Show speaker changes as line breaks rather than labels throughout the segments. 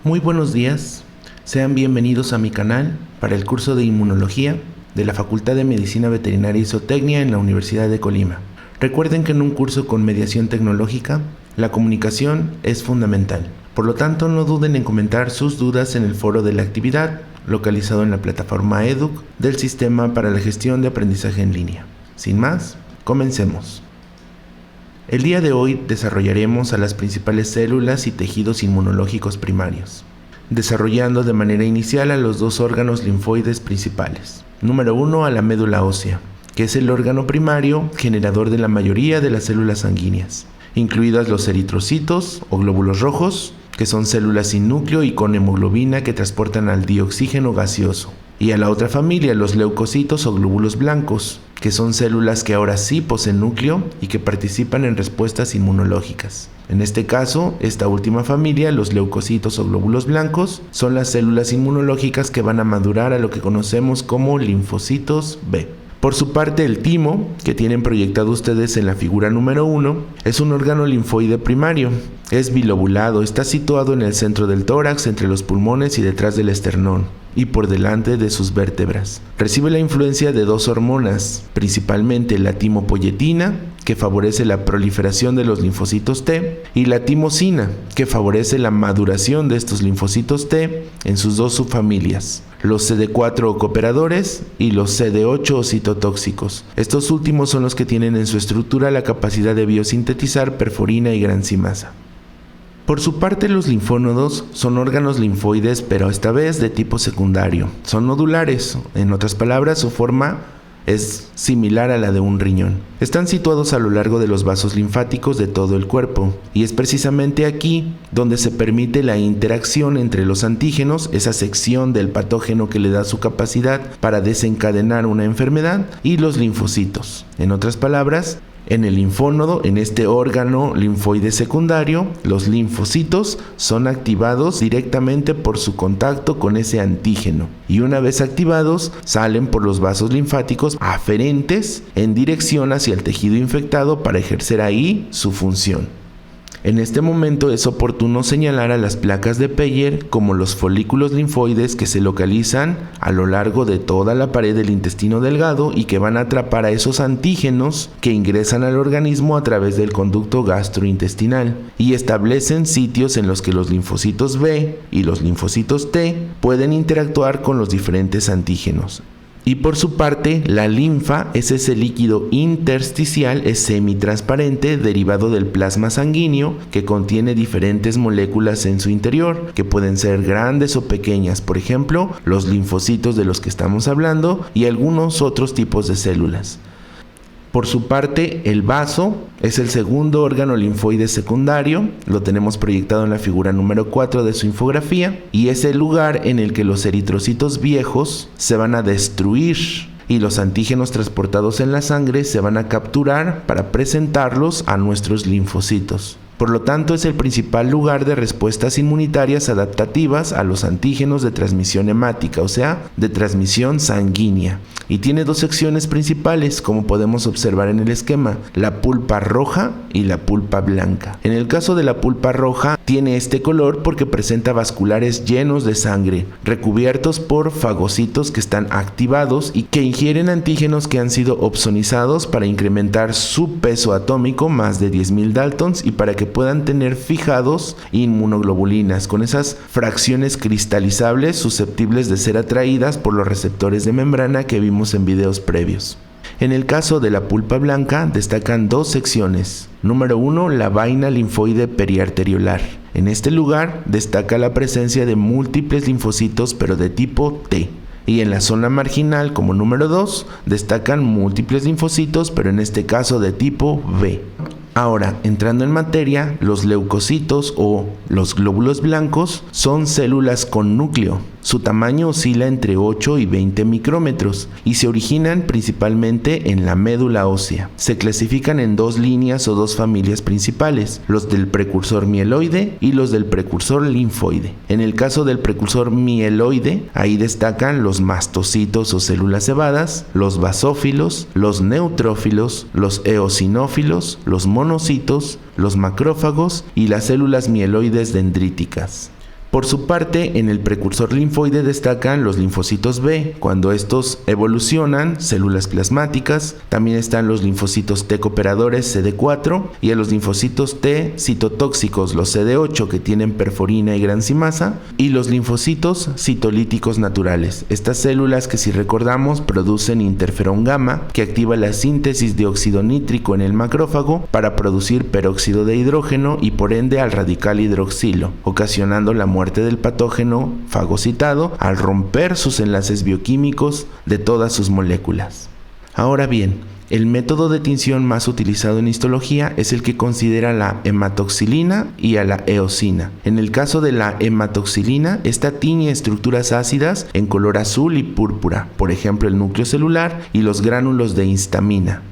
Muy buenos días, sean bienvenidos a mi canal para el curso de Inmunología de la Facultad de Medicina Veterinaria y Zootecnia en la Universidad de Colima. Recuerden que en un curso con mediación tecnológica, la comunicación es fundamental. Por lo tanto, no duden en comentar sus dudas en el foro de la actividad, localizado en la plataforma EDUC del Sistema para la Gestión de Aprendizaje en Línea. Sin más, comencemos. El día de hoy desarrollaremos a las principales células y tejidos inmunológicos primarios, desarrollando de manera inicial a los dos órganos linfoides principales. Número 1, a la médula ósea, que es el órgano primario generador de la mayoría de las células sanguíneas, incluidas los eritrocitos o glóbulos rojos, que son células sin núcleo y con hemoglobina que transportan al dioxígeno gaseoso, y a la otra familia, los leucocitos o glóbulos blancos, que son células que ahora sí poseen núcleo y que participan en respuestas inmunológicas. En este caso, esta última familia, los leucocitos o glóbulos blancos, son las células inmunológicas que van a madurar a lo que conocemos como linfocitos B. Por su parte, el timo, que tienen proyectado ustedes en la figura número 1, es un órgano linfoide primario. Es bilobulado, está situado en el centro del tórax, entre los pulmones y detrás del esternón, y por delante de sus vértebras. Recibe la influencia de dos hormonas, principalmente la timopoyetina, que favorece la proliferación de los linfocitos T, y la timosina, que favorece la maduración de estos linfocitos T en sus dos subfamilias, los CD4 o cooperadores y los CD8 o citotóxicos. Estos últimos son los que tienen en su estructura la capacidad de biosintetizar perforina y granzimasa. Por su parte, los linfónodos son órganos linfoides, pero esta vez de tipo secundario. Son nodulares, en otras palabras, su forma es similar a la de un riñón. Están situados a lo largo de los vasos linfáticos de todo el cuerpo, y es precisamente aquí donde se permite la interacción entre los antígenos, esa sección del patógeno que le da su capacidad para desencadenar una enfermedad, y los linfocitos. En otras palabras, en el linfónodo, en este órgano linfoide secundario, los linfocitos son activados directamente por su contacto con ese antígeno, y una vez activados salen por los vasos linfáticos aferentes en dirección hacia el tejido infectado para ejercer ahí su función. En este momento es oportuno señalar a las placas de Peyer como los folículos linfoides que se localizan a lo largo de toda la pared del intestino delgado y que van a atrapar a esos antígenos que ingresan al organismo a través del conducto gastrointestinal y establecen sitios en los que los linfocitos B y los linfocitos T pueden interactuar con los diferentes antígenos. Y por su parte, la linfa es ese líquido intersticial, es semitransparente, derivado del plasma sanguíneo, que contiene diferentes moléculas en su interior, que pueden ser grandes o pequeñas, por ejemplo, los linfocitos de los que estamos hablando y algunos otros tipos de células. Por su parte, el vaso es el segundo órgano linfoide secundario, lo tenemos proyectado en la figura número 4 de su infografía, y es el lugar en el que los eritrocitos viejos se van a destruir y los antígenos transportados en la sangre se van a capturar para presentarlos a nuestros linfocitos. Por lo tanto, es el principal lugar de respuestas inmunitarias adaptativas a los antígenos de transmisión hemática, o sea, de transmisión sanguínea. Y tiene dos secciones principales, como podemos observar en el esquema, la pulpa roja y la pulpa blanca. En el caso de la pulpa roja, tiene este color porque presenta vasculares llenos de sangre, recubiertos por fagocitos que están activados y que ingieren antígenos que han sido opsonizados para incrementar su peso atómico más de 10.000 daltons y para que puedan tener fijados inmunoglobulinas con esas fracciones cristalizables susceptibles de ser atraídas por los receptores de membrana que vimos en videos previos. En el caso de la pulpa blanca destacan dos secciones. Número 1, la vaina linfoide periarteriolar. En este lugar destaca la presencia de múltiples linfocitos pero de tipo T. Y en la zona marginal, como número 2, destacan múltiples linfocitos pero en este caso de tipo B. Ahora, entrando en materia, los leucocitos o los glóbulos blancos son células con núcleo. Su tamaño oscila entre 8 y 20 micrómetros y se originan principalmente en la médula ósea. Se clasifican en dos líneas o dos familias principales, los del precursor mieloide y los del precursor linfoide. En el caso del precursor mieloide, ahí destacan los mastocitos o células cebadas, los basófilos, los neutrófilos, los eosinófilos, los monocitos, los macrófagos y las células mieloides dendríticas. Por su parte, en el precursor linfoide destacan los linfocitos B. Cuando estos evolucionan, células plasmáticas. También están los linfocitos T cooperadores CD4 y a los linfocitos T citotóxicos, los CD8, que tienen perforina y granzimasa, y los linfocitos citolíticos naturales. Estas células que, si recordamos, producen interferón gamma, que activa la síntesis de óxido nítrico en el macrófago para producir peróxido de hidrógeno y por ende al radical hidroxilo, ocasionando la muerte del patógeno fagocitado al romper sus enlaces bioquímicos de todas sus moléculas. Ahora bien, el método de tinción más utilizado en histología es el que considera la hematoxilina y a la eosina. En el caso de la hematoxilina, esta tiñe estructuras ácidas en color azul y púrpura, por ejemplo el núcleo celular y los gránulos de histamina.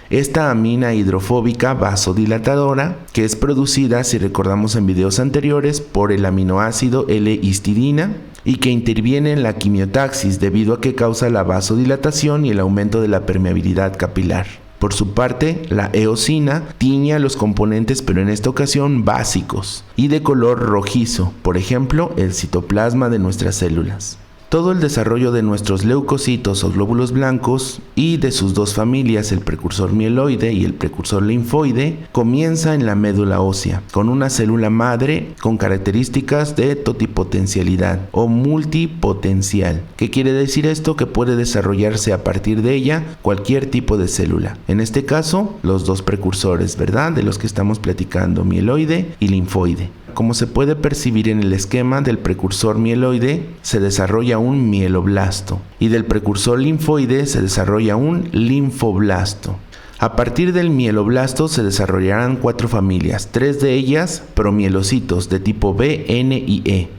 Esta amina hidrofóbica vasodilatadora, que es producida, si recordamos en videos anteriores, por el aminoácido L-histidina y que interviene en la quimiotaxis debido a que causa la vasodilatación y el aumento de la permeabilidad capilar. Por su parte, la eosina tiñe a los componentes, pero en esta ocasión básicos y de color rojizo, por ejemplo, el citoplasma de nuestras células. Todo el desarrollo de nuestros leucocitos o glóbulos blancos y de sus dos familias, el precursor mieloide y el precursor linfoide, comienza en la médula ósea, con una célula madre con características de totipotencialidad o multipotencial. ¿Qué quiere decir esto? Que puede desarrollarse a partir de ella cualquier tipo de célula. En este caso, los dos precursores, ¿verdad? De los que estamos platicando, mieloide y linfoide. Como se puede percibir en el esquema del precursor mieloide, se desarrolla un mieloblasto y del precursor linfoide se desarrolla un linfoblasto. A partir del mieloblasto se desarrollarán 4 familias, 3 de ellas promielocitos de tipo B, N y E,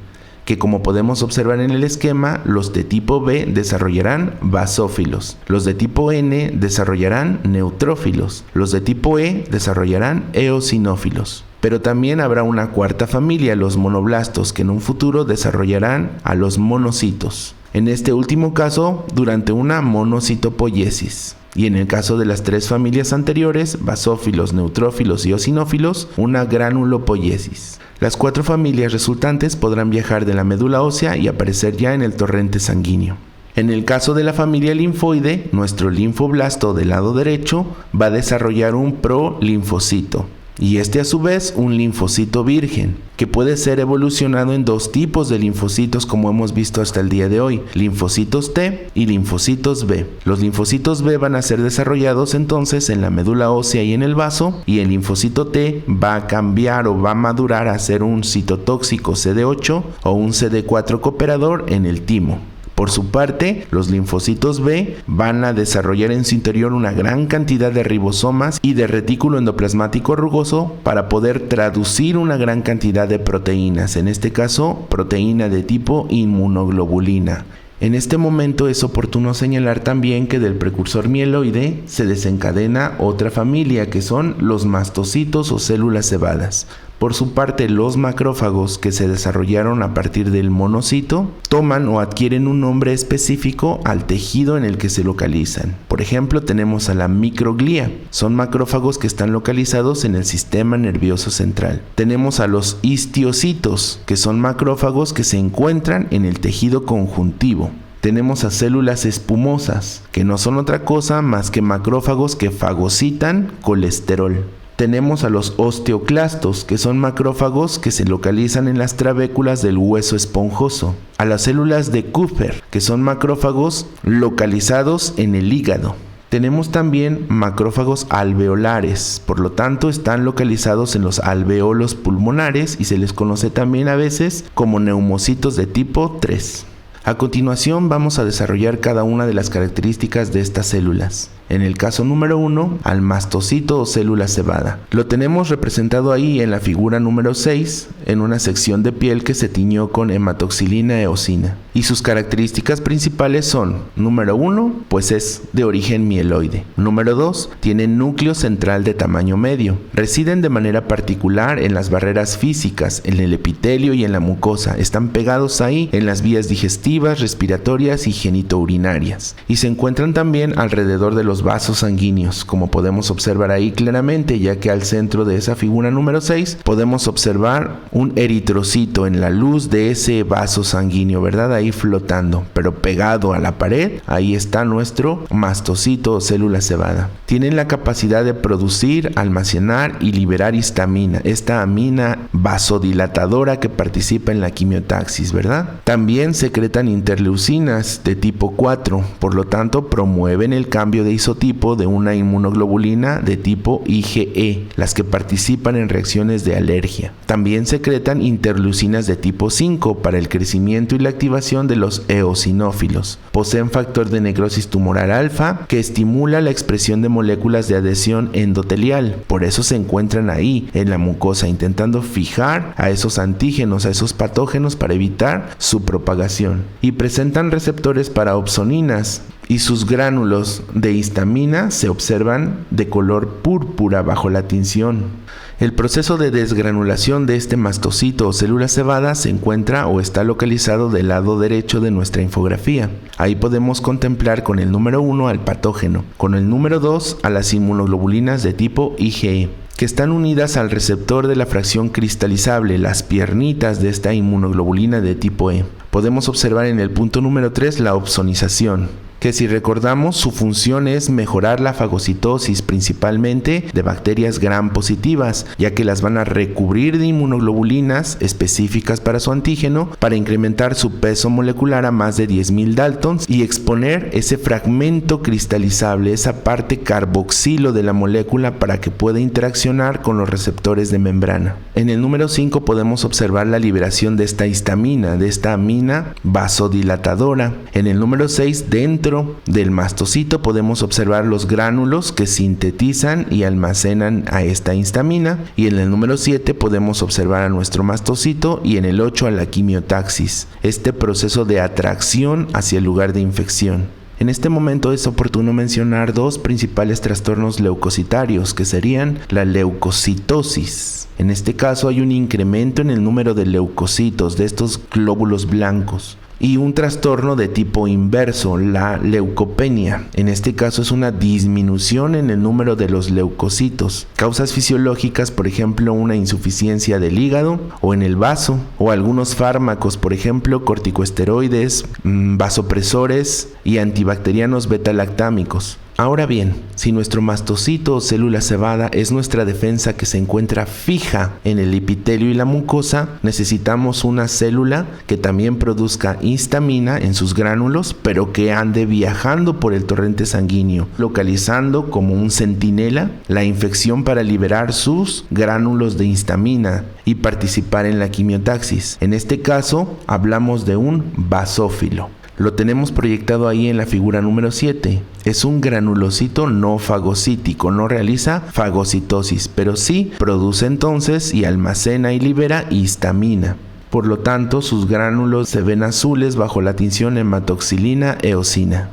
que como podemos observar en el esquema, los de tipo B desarrollarán basófilos, los de tipo N desarrollarán neutrófilos, los de tipo E desarrollarán eosinófilos. Pero también habrá una cuarta familia, los monoblastos, que en un futuro desarrollarán a los monocitos. En este último caso, durante una monocitopoiesis. Y en el caso de las 3 familias anteriores, basófilos, neutrófilos y eosinófilos, una granulopoiesis. Las 4 familias resultantes podrán viajar de la médula ósea y aparecer ya en el torrente sanguíneo. En el caso de la familia linfoide, nuestro linfoblasto del lado derecho va a desarrollar un prolinfocito. Y este a su vez un linfocito virgen, que puede ser evolucionado en 2 tipos de linfocitos como hemos visto hasta el día de hoy, linfocitos T y linfocitos B. Los linfocitos B van a ser desarrollados entonces en la médula ósea y en el vaso, y el linfocito T va a cambiar o va a madurar a ser un citotóxico CD8 o un CD4 cooperador en el timo. Por su parte, los linfocitos B van a desarrollar en su interior una gran cantidad de ribosomas y de retículo endoplasmático rugoso para poder traducir una gran cantidad de proteínas, en este caso proteína de tipo inmunoglobulina. En este momento es oportuno señalar también que del precursor mieloide se desencadena otra familia, que son los mastocitos o células cebadas. Por su parte, los macrófagos, que se desarrollaron a partir del monocito, toman o adquieren un nombre específico al tejido en el que se localizan. Por ejemplo, tenemos a la microglía. Son macrófagos que están localizados en el sistema nervioso central. Tenemos a los histiocitos, que son macrófagos que se encuentran en el tejido conjuntivo. Tenemos a células espumosas, que no son otra cosa más que macrófagos que fagocitan colesterol. Tenemos a los osteoclastos, que son macrófagos que se localizan en las trabéculas del hueso esponjoso. A las células de Kupffer, que son macrófagos localizados en el hígado. Tenemos también macrófagos alveolares, por lo tanto están localizados en los alveolos pulmonares y se les conoce también a veces como neumocitos de tipo 3. A continuación vamos a desarrollar cada una de las características de estas células. En el caso número 1, al mastocito o célula cebada. Lo tenemos representado ahí en la figura número 6, en una sección de piel que se tiñó con hematoxilina eosina. Y sus características principales son: número 1, pues es de origen mieloide. Número 2, tiene núcleo central de tamaño medio. Residen de manera particular en las barreras físicas, en el epitelio y en la mucosa. Están pegados ahí en las vías digestivas, respiratorias y genitourinarias. Y se encuentran también alrededor de los vasos sanguíneos, como podemos observar ahí claramente, ya que al centro de esa figura número 6 podemos observar un eritrocito en la luz de ese vaso sanguíneo, ¿verdad? Ahí flotando, pero pegado a la pared, ahí está nuestro mastocito o célula cebada. Tienen la capacidad de producir, almacenar y liberar histamina, esta amina vasodilatadora que participa en la quimiotaxis, ¿verdad? También secretan interleucinas de tipo 4, por lo tanto promueven el cambio de isotipo de una inmunoglobulina de tipo IgE, las que participan en reacciones de alergia. También secretan interleucinas de tipo 5 para el crecimiento y la activación de los eosinófilos. Poseen factor de necrosis tumoral alfa que estimula la expresión de moléculas de adhesión endotelial. Por eso se encuentran ahí en la mucosa intentando fijar a esos antígenos, a esos patógenos para evitar su propagación. Y presentan receptores para opsoninas. Y sus gránulos de histamina se observan de color púrpura bajo la tinción. El proceso de desgranulación de este mastocito o célula cebada se encuentra o está localizado del lado derecho de nuestra infografía. Ahí podemos contemplar con el número 1 al patógeno, con el número 2 a las inmunoglobulinas de tipo IgE, que están unidas al receptor de la fracción cristalizable, las piernitas de esta inmunoglobulina de tipo E. Podemos observar en el punto número 3 la opsonización, que si recordamos su función es mejorar la fagocitosis principalmente de bacterias gram positivas, ya que las van a recubrir de inmunoglobulinas específicas para su antígeno para incrementar su peso molecular a más de 10.000 Daltons y exponer ese fragmento cristalizable, esa parte carboxilo de la molécula para que pueda interaccionar con los receptores de membrana. En el número 5 podemos observar la liberación de esta histamina, de esta amina vasodilatadora. En el número 6, dentro del mastocito podemos observar los gránulos que sintetizan y almacenan a esta histamina, y en el número 7 podemos observar a nuestro mastocito, y en el 8 a la quimiotaxis, este proceso de atracción hacia el lugar de infección. En este momento es oportuno mencionar dos principales trastornos leucocitarios, que serían la leucocitosis. En este caso hay un incremento en el número de leucocitos, de estos glóbulos blancos, y un trastorno de tipo inverso, la leucopenia. En este caso es una disminución en el número de los leucocitos. Causas fisiológicas, por ejemplo, una insuficiencia del hígado o en el vaso, o algunos fármacos, por ejemplo, corticosteroides, vasopresores y antibacterianos beta-lactámicos. Ahora bien, si nuestro mastocito o célula cebada es nuestra defensa que se encuentra fija en el epitelio y la mucosa, necesitamos una célula que también produzca histamina en sus gránulos, pero que ande viajando por el torrente sanguíneo, localizando como un centinela la infección para liberar sus gránulos de histamina y participar en la quimiotaxis. En este caso, hablamos de un basófilo. Lo tenemos proyectado ahí en la figura número 7. Es un granulocito no fagocítico, no realiza fagocitosis, pero sí produce entonces y almacena y libera histamina. Por lo tanto, sus gránulos se ven azules bajo la tinción hematoxilina-eosina.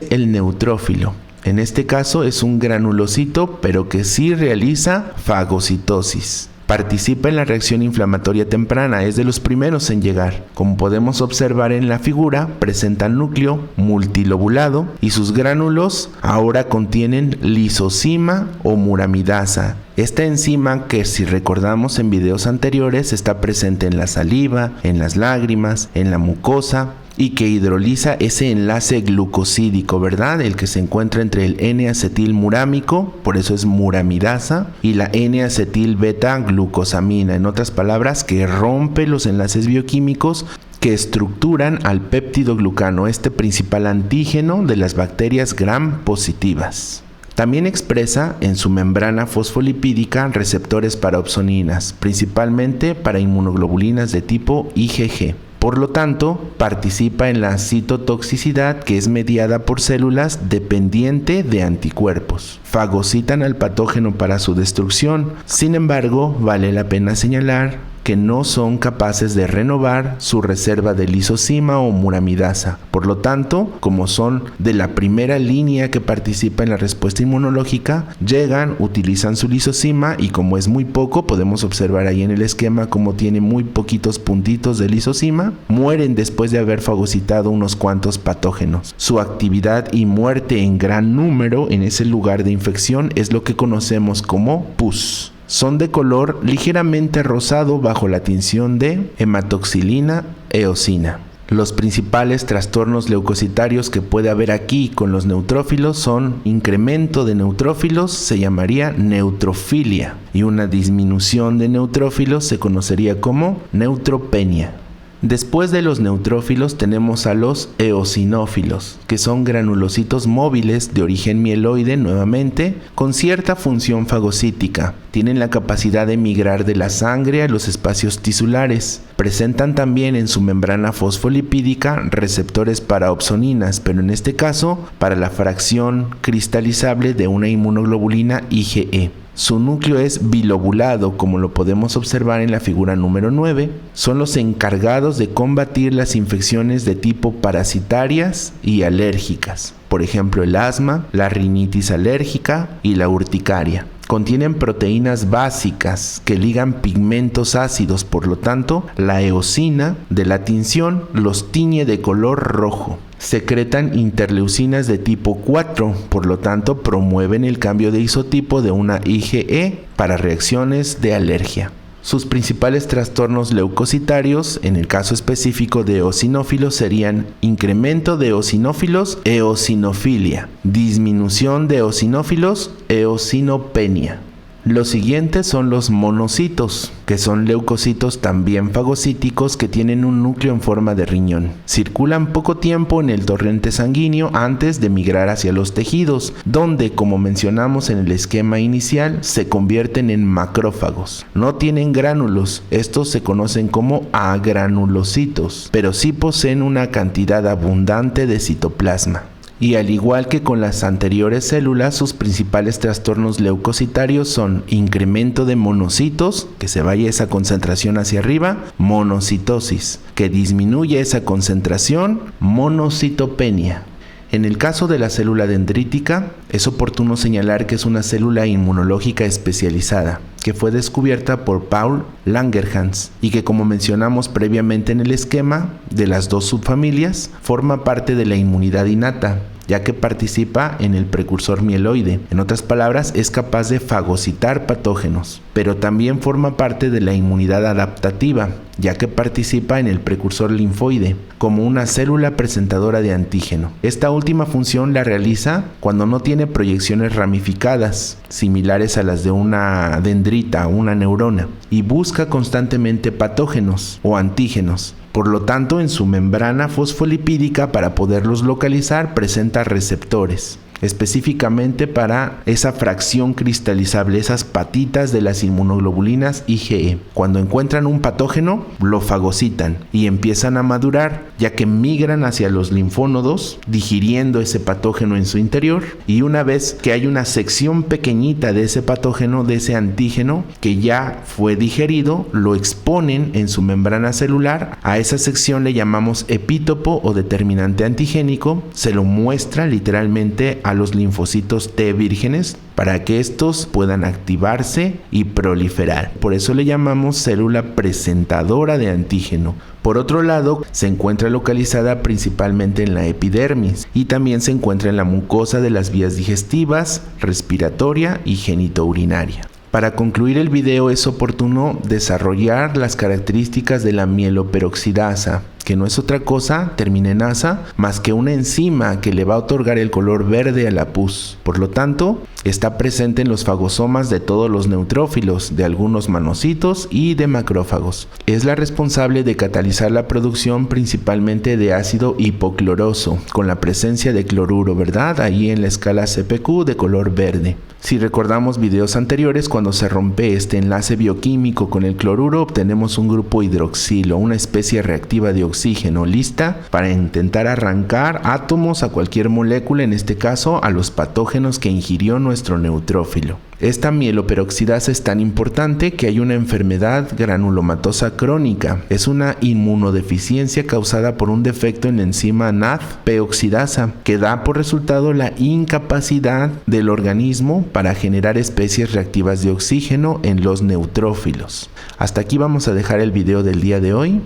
El neutrófilo. En este caso es un granulocito, pero que sí realiza fagocitosis. Participa en la reacción inflamatoria temprana, es de los primeros en llegar. Como podemos observar en la figura, presenta núcleo multilobulado y sus gránulos ahora contienen lisozima o muramidasa. Esta enzima, que si recordamos en videos anteriores, está presente en la saliva, en las lágrimas, en la mucosa, y que hidroliza ese enlace glucosídico, ¿verdad? El que se encuentra entre el N-acetilmurámico, por eso es muramidasa, y la N-acetil-beta-glucosamina. En otras palabras, que rompe los enlaces bioquímicos que estructuran al péptido glucano, este principal antígeno de las bacterias gram positivas. También expresa en su membrana fosfolipídica receptores para opsoninas, principalmente para inmunoglobulinas de tipo IgG. Por lo tanto, participa en la citotoxicidad, que es mediada por células dependiente de anticuerpos. Fagocitan al patógeno para su destrucción. Sin embargo, vale la pena señalar que no son capaces de renovar su reserva de lisozima o muramidasa. Por lo tanto, como son de la primera línea que participa en la respuesta inmunológica, llegan, utilizan su lisozima y como es muy poco, podemos observar ahí en el esquema como tiene muy poquitos puntitos de lisozima, mueren después de haber fagocitado unos cuantos patógenos. Su actividad y muerte en gran número en ese lugar de infección es lo que conocemos como pus. Son de color ligeramente rosado bajo la tinción de hematoxilina eosina. Los principales trastornos leucocitarios que puede haber aquí con los neutrófilos son incremento de neutrófilos, se llamaría neutrofilia, y una disminución de neutrófilos se conocería como neutropenia. Después de los neutrófilos tenemos a los eosinófilos, que son granulocitos móviles de origen mieloide nuevamente, con cierta función fagocítica. Tienen la capacidad de migrar de la sangre a los espacios tisulares. Presentan también en su membrana fosfolipídica receptores para opsoninas, pero en este caso para la fracción cristalizable de una inmunoglobulina IgE. Su núcleo es bilobulado, como lo podemos observar en la figura número 9. Son los encargados de combatir las infecciones de tipo parasitarias y alérgicas, por ejemplo el asma, la rinitis alérgica y la urticaria. Contienen proteínas básicas que ligan pigmentos ácidos, por lo tanto, la eosina de la tinción los tiñe de color rojo. Secretan interleucinas de tipo 4, por lo tanto, promueven el cambio de isotipo de una IgE para reacciones de alergia. Sus principales trastornos leucocitarios, en el caso específico de eosinófilos, serían incremento de eosinófilos, eosinofilia, disminución de eosinófilos, eosinopenia. Los siguientes son los monocitos, que son leucocitos también fagocíticos que tienen un núcleo en forma de riñón. Circulan poco tiempo en el torrente sanguíneo antes de migrar hacia los tejidos, donde, como mencionamos en el esquema inicial, se convierten en macrófagos. No tienen gránulos, estos se conocen como agranulocitos, pero sí poseen una cantidad abundante de citoplasma. Y al igual que con las anteriores células, sus principales trastornos leucocitarios son incremento de monocitos, que se vaya esa concentración hacia arriba, monocitosis, que disminuye esa concentración, monocitopenia. En el caso de la célula dendrítica, es oportuno señalar que es una célula inmunológica especializada, que fue descubierta por Paul Langerhans y que, como mencionamos previamente en el esquema de las dos subfamilias, forma parte de la inmunidad innata, ya que participa en el precursor mieloide. En otras palabras, es capaz de fagocitar patógenos, pero también forma parte de la inmunidad adaptativa, ya que participa en el precursor linfoide, como una célula presentadora de antígeno. Esta última función la realiza cuando no tiene proyecciones ramificadas, similares a las de una dendrita o una neurona, y busca constantemente patógenos o antígenos. Por lo tanto, en su membrana fosfolipídica, para poderlos localizar, presenta receptores, específicamente para esa fracción cristalizable, esas patitas de las inmunoglobulinas IgE. Cuando encuentran un patógeno, lo fagocitan y empiezan a madurar, ya que migran hacia los linfónodos, digiriendo ese patógeno en su interior, y una vez que hay una sección pequeñita de ese patógeno, de ese antígeno, que ya fue digerido, lo exponen en su membrana celular. A esa sección le llamamos epítopo o determinante antigénico. Se lo muestra literalmente a los linfocitos T vírgenes para que estos puedan activarse y proliferar. Por eso le llamamos célula presentadora de antígeno. Por otro lado, se encuentra localizada principalmente en la epidermis y también se encuentra en la mucosa de las vías digestivas, respiratoria y genitourinaria. Para concluir el video es oportuno desarrollar las características de la mieloperoxidasa, que no es otra cosa, terminenasa, más que una enzima que le va a otorgar el color verde a la pus. Por lo tanto, está presente en los fagosomas de todos los neutrófilos, de algunos manocitos y de macrófagos. Es la responsable de catalizar la producción principalmente de ácido hipocloroso, con la presencia de cloruro, ¿verdad? Ahí en la escala CPQ de color verde. Si recordamos videos anteriores, cuando se rompe este enlace bioquímico con el cloruro, obtenemos un grupo hidroxilo, una especie reactiva de oxígeno, lista para intentar arrancar átomos a cualquier molécula, en este caso a los patógenos que ingirió nuestro neutrófilo. Esta mieloperoxidasa es tan importante que hay una enfermedad granulomatosa crónica. Es una inmunodeficiencia causada por un defecto en la enzima NADP-oxidasa que da por resultado la incapacidad del organismo para generar especies reactivas de oxígeno en los neutrófilos. Hasta aquí vamos a dejar el video del día de hoy.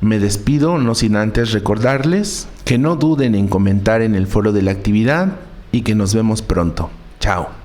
Me despido, no sin antes recordarles que no duden en comentar en el foro de la actividad y que nos vemos pronto. Chao.